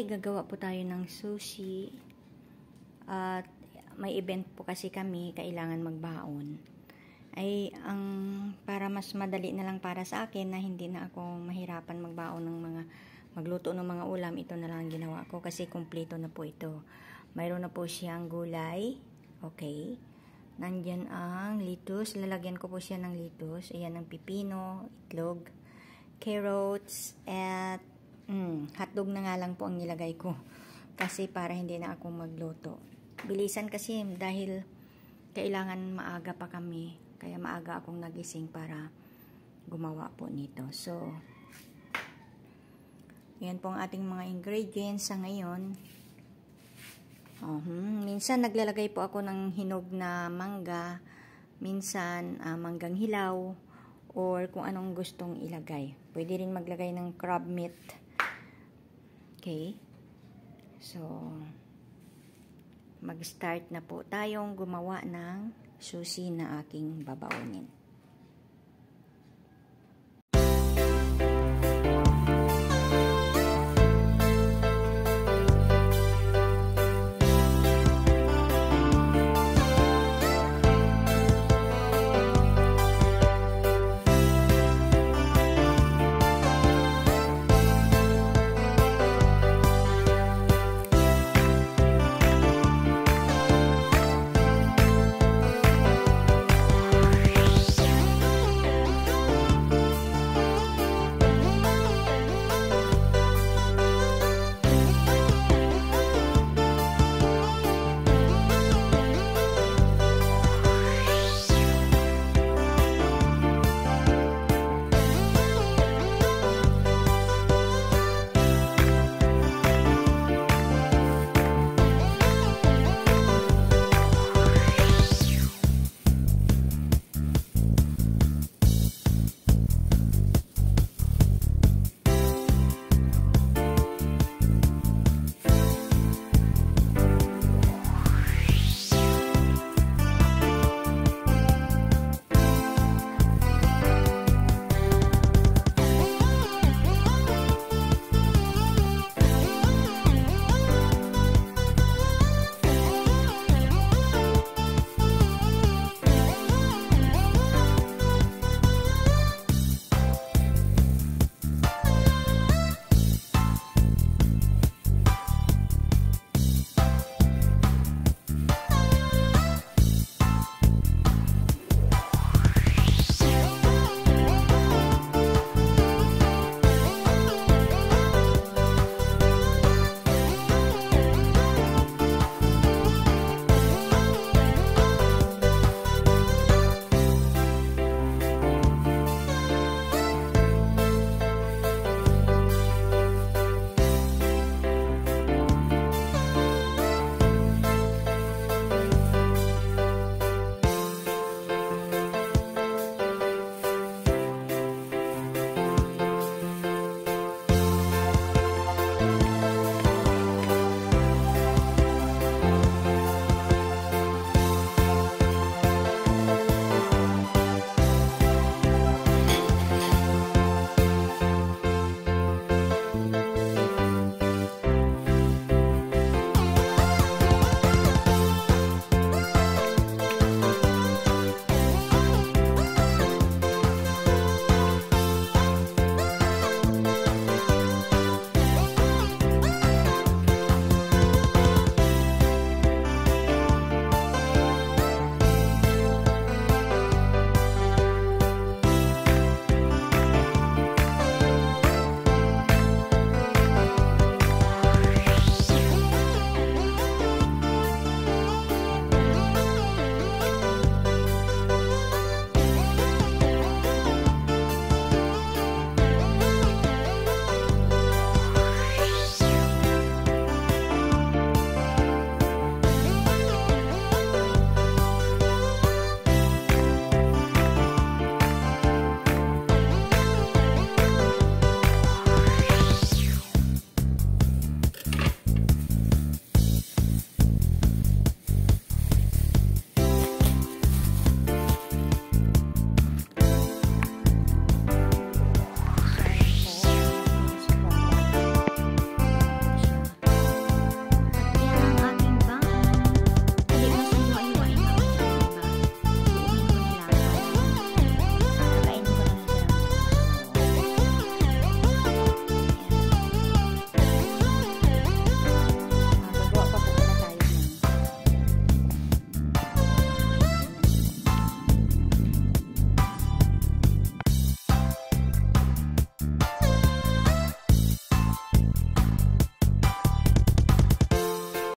Okay, gagawa po tayo ng sushi. At may event po kasi kami, kailangan magbaon. Para mas madali na lang para sa akin na hindi na ako mahirapan magbaon ng magluto ng mga ulam, ito na lang ginawa ko kasi kumpleto na po ito. Mayroon na po siyang gulay. Okay. Nandyan ang litus. Lalagyan ko po siya ng litus. Ayan ang pipino, itlog, carrots, at hotdog na nga lang po ang nilagay ko. Kasi para hindi na ako magluto. Bilisan kasi dahil kailangan maaga pa kami. Kaya maaga akong nagising para gumawa po nito. So, yan po ang ating mga ingredients sa ngayon. Minsan naglalagay po ako ng hinog na mangga, minsan manggang hilaw, or kung anong gustong ilagay. Pwede rin maglagay ng crab meat. Okay? So, mag-start na po tayong gumawa ng sushi na aking babaunin.